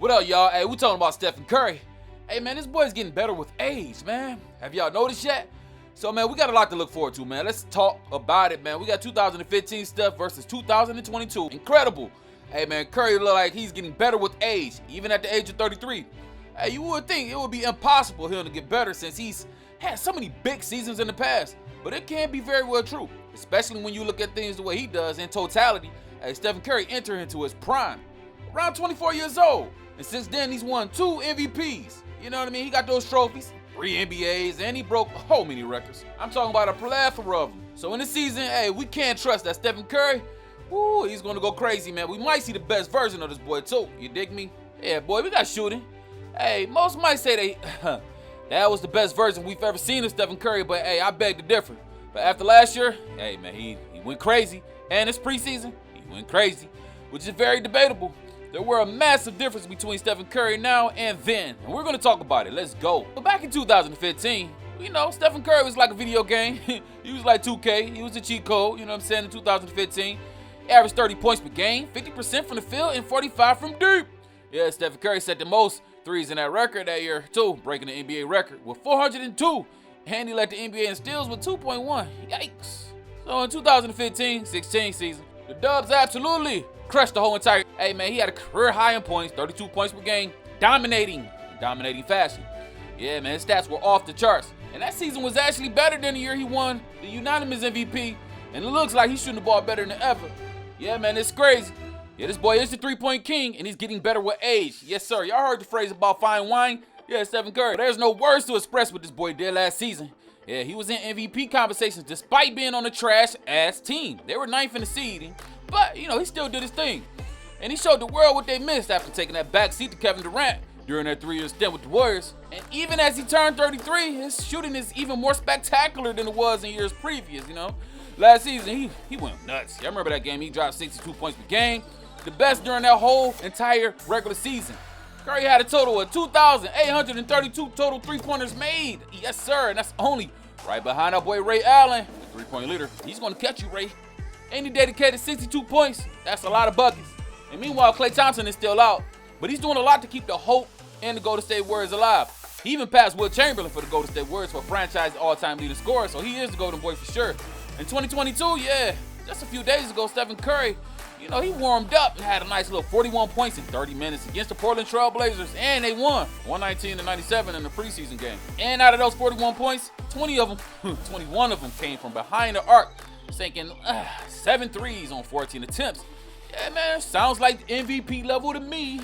What up, y'all? Hey, we talking about Stephen Curry. Hey, man, this boy's getting better with age, man. Have y'all noticed yet? So, man, we got a lot to look forward to, man. Let's talk about it, man. We got 2015 stuff versus 2022. Incredible. Hey, man, Curry look like he's getting better with age, even at the age of 33. Hey, you would think it would be impossible for him to get better since he's had so many big seasons in the past. But it can be very well true, especially when you look at things the way he does in totality. Hey, Stephen Curry entered into his prime around 24 years old. And since then, he's won 2 MVPs. You know what I mean? He got those trophies, 3 NBAs, and he broke so many records. I'm talking about a plethora of them. So in this season, hey, we can't trust that Stephen Curry. Woo, he's going to go crazy, man. We might see the best version of this boy, too. You dig me? Yeah, boy, we got shooting. Hey, most might say that was the best version we've ever seen of Stephen Curry, but hey, I beg to differ. But after last year, hey, man, he went crazy. And this preseason, he went crazy, which is very debatable. There were a massive difference between Stephen Curry now and then, and we're going to talk about it. Let's go. But back in 2015, you know, Stephen Curry was like a video game. He was like 2K. He was a cheat code, you know what I'm saying, in 2015. He averaged 30 points per game, 50% from the field, and 45 from deep. Yeah, Stephen Curry set the most threes in that record that year, too, breaking the NBA record with 402. And he led the NBA in steals with 2.1. Yikes. So in 2015-16 season, the Dubs absolutely crushed the whole entire. Hey, man, he had a career high in points, 32 points per game, dominating fashion. Yeah, man, his stats were off the charts. And that season was actually better than the year he won the unanimous MVP. And it looks like he's shooting the ball better than ever. Yeah, man, it's crazy. Yeah, this boy is the three-point king, and he's getting better with age. Yes, sir. Y'all heard the phrase about fine wine? Yeah, Stephen Curry. But there's no words to express what this boy did last season. Yeah, he was in MVP conversations despite being on a trash-ass team. They were 9th in the seeding, but, you know, he still did his thing. And he showed the world what they missed after taking that back seat to Kevin Durant during their 3-year stint with the Warriors. And even as he turned 33, his shooting is even more spectacular than it was in years previous, you know. Last season, he went nuts. Y'all remember that game? He dropped 62 points per game, the best during that whole entire regular season. Curry had a total of 2,832 total three-pointers made. Yes, sir, and that's only right behind our boy Ray Allen, the three-point leader. He's going to catch you, Ray. And he dedicated 62 points. That's a lot of buckets. And meanwhile, Klay Thompson is still out, but he's doing a lot to keep the hope and the Golden State Warriors alive. He even passed Will Chamberlain for the Golden State Warriors for franchise all-time leading scorer, so he is the golden boy for sure. In 2022, yeah, just a few days ago, Stephen Curry, you know, he warmed up and had a nice little 41 points in 30 minutes against the Portland Trail Blazers, and they won 119-97 in the preseason game. And out of those 41 points, 21 of them came from behind the arc, sinking 7 threes on 14 attempts. Yeah, man, sounds like MVP level to me.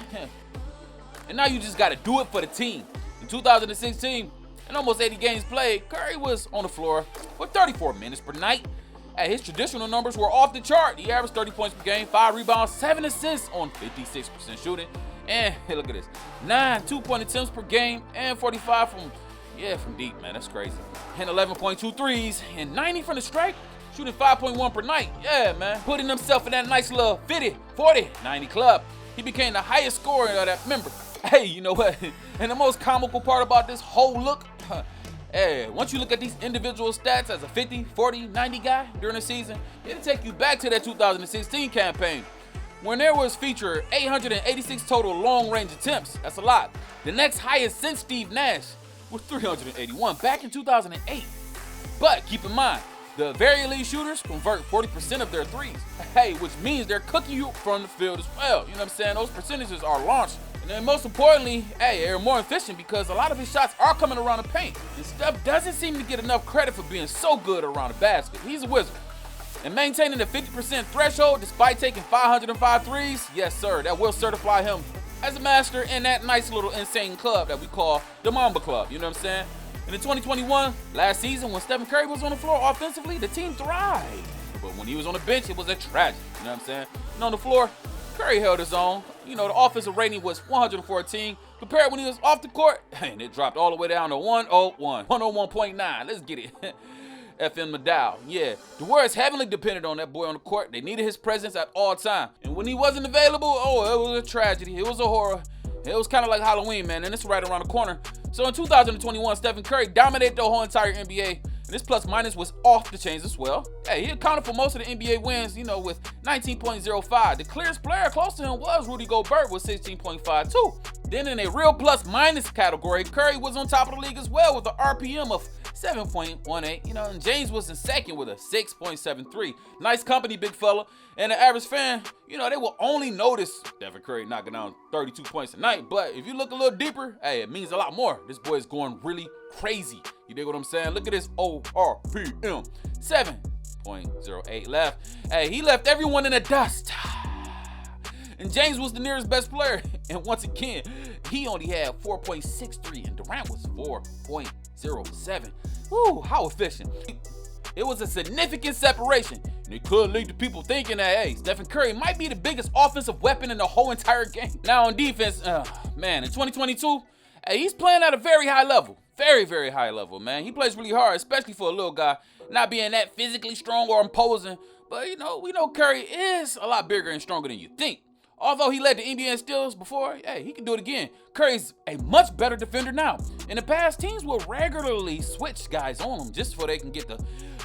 And now you just got to do it for the team. In 2016, in almost 80 games played, Curry was on the floor for 34 minutes per night. His traditional numbers were off the chart. He averaged 30 points per game, 5 rebounds, 7 assists on 56% shooting. And hey, look at this, 9 2-point attempts per game and 45 from deep, man. That's crazy. And 11.2 threes and 90 from the strike, shooting 5.1 per night. Yeah, man. Putting himself in that nice little 50, 40, 90 club. He became the highest scorer of that member. Hey, you know what? And the most comical part about this whole look, hey, once you look at these individual stats as a 50, 40, 90 guy during the season, it'll take you back to that 2016 campaign when there was featured 886 total long-range attempts. That's a lot. The next highest since Steve Nash was 381 back in 2008. But keep in mind, the very elite shooters convert 40% of their threes. Hey, which means they're cooking you from the field as well. You know what I'm saying? Those percentages are launched. And then most importantly, hey, they're more efficient because a lot of his shots are coming around the paint. And Steph doesn't seem to get enough credit for being so good around the basket. He's a wizard. And maintaining the 50% threshold despite taking 505 threes, yes, sir, that will certify him as a master in that nice little insane club that we call the Mamba Club. You know what I'm saying? And in 2021, last season, when Stephen Curry was on the floor offensively, the team thrived. But when he was on the bench, it was a tragedy. You know what I'm saying? And on the floor, Curry held his own. You know, the offensive rating was 114 compared when he was off the court, and it dropped all the way down to 101, 101.9. Let's get it. FM Maddow. Yeah, the Warriors heavily depended on that boy on the court. They needed his presence at all times. And when he wasn't available, it was a tragedy. It was a horror. It was kind of like Halloween, man, and it's right around the corner. So in 2021, Stephen Curry dominated the whole entire NBA. And this plus minus was off the chains as well. Hey, he accounted for most of the NBA wins, you know, with 19.05. The clearest player close to him was Rudy Gobert with 16.52. Then in a real plus-minus category, Curry was on top of the league as well with an RPM of 7.18, and James was in second with a 6.73. Nice company, big fella. And the average fan, they will only notice Stephen Curry knocking down 32 points a night. But if you look a little deeper, hey, it means a lot more. This boy is going really crazy. You dig what I'm saying? Look at this ORPM, 7.08 left. Hey, he left everyone in the dust. And James was the nearest best player. And once again, he only had 4.63 and Durant was 4.07. Woo, how efficient. It was a significant separation. And it could lead to people thinking that, hey, Stephen Curry might be the biggest offensive weapon in the whole entire game. Now on defense, in 2022, hey, he's playing at a very high level. Very, very high level, man. He plays really hard, especially for a little guy, not being that physically strong or imposing. But, we know Curry is a lot bigger and stronger than you think. Although he led the NBA in steals before, hey, he can do it again. Curry's a much better defender now. In the past, teams will regularly switch guys on him just so they can get the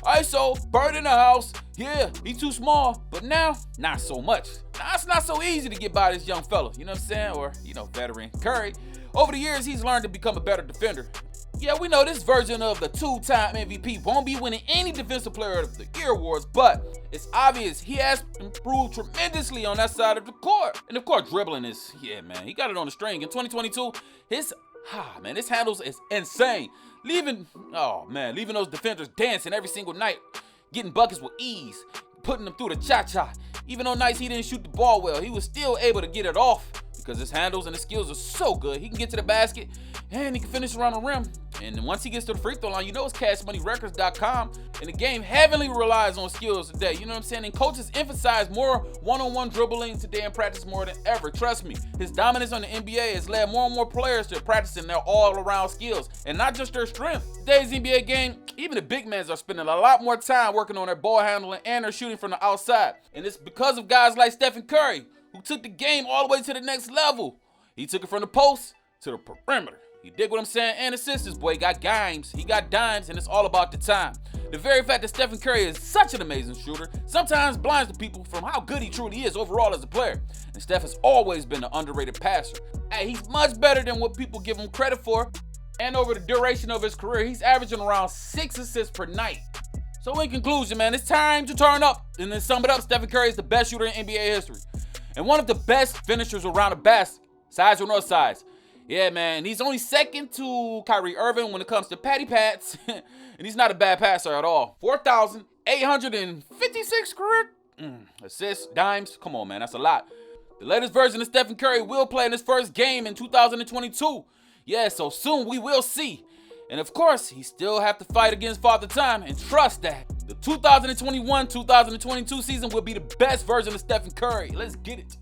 ISO, bird in the house. Yeah, he's too small. But now, not so much. Now, it's not so easy to get by this young fella, you know what I'm saying? Or, veteran Curry. Over the years, he's learned to become a better defender. Yeah, we know this version of the two-time MVP won't be winning any Defensive Player of the Year awards, but it's obvious he has improved tremendously on that side of the court. And of course, dribbling is, he got it on the string. In 2022, his handles is insane. Leaving those defenders dancing every single night, getting buckets with ease, putting them through the cha-cha. Even on nights he didn't shoot the ball well, he was still able to get it off because his handles and his skills are so good. He can get to the basket and he can finish around the rim. And once he gets to the free throw line, it's CashMoneyRecords.com. And the game heavily relies on skills today. You know what I'm saying? And coaches emphasize more one-on-one dribbling today in practice more than ever. Trust me, his dominance on the NBA has led more and more players to practicing their all-around skills and not just their strength. Today's NBA game, even the big men are spending a lot more time working on their ball handling and their shooting from the outside. And it's because of guys like Stephen Curry, who took the game all the way to the next level. He took it from the post to the perimeter. You dig what I'm saying? And assists, boy. He got dimes, and it's all about the time. The very fact that Stephen Curry is such an amazing shooter sometimes blinds the people from how good he truly is overall as a player. And Steph has always been an underrated passer. Hey, he's much better than what people give him credit for. And over the duration of his career, he's averaging around 6 assists per night. So in conclusion, man, it's time to turn up. And then sum it up, Stephen Curry is the best shooter in NBA history. And one of the best finishers around the basket, size or no size. Yeah, man, he's only second to Kyrie Irving when it comes to patty pats, and he's not a bad passer at all. 4,856 career assists, dimes. Come on, man, that's a lot. The latest version of Stephen Curry will play in his first game in 2022. Yeah, so soon we will see. And of course, he still have to fight against Father Time and trust that the 2021-2022 season will be the best version of Stephen Curry. Let's get it.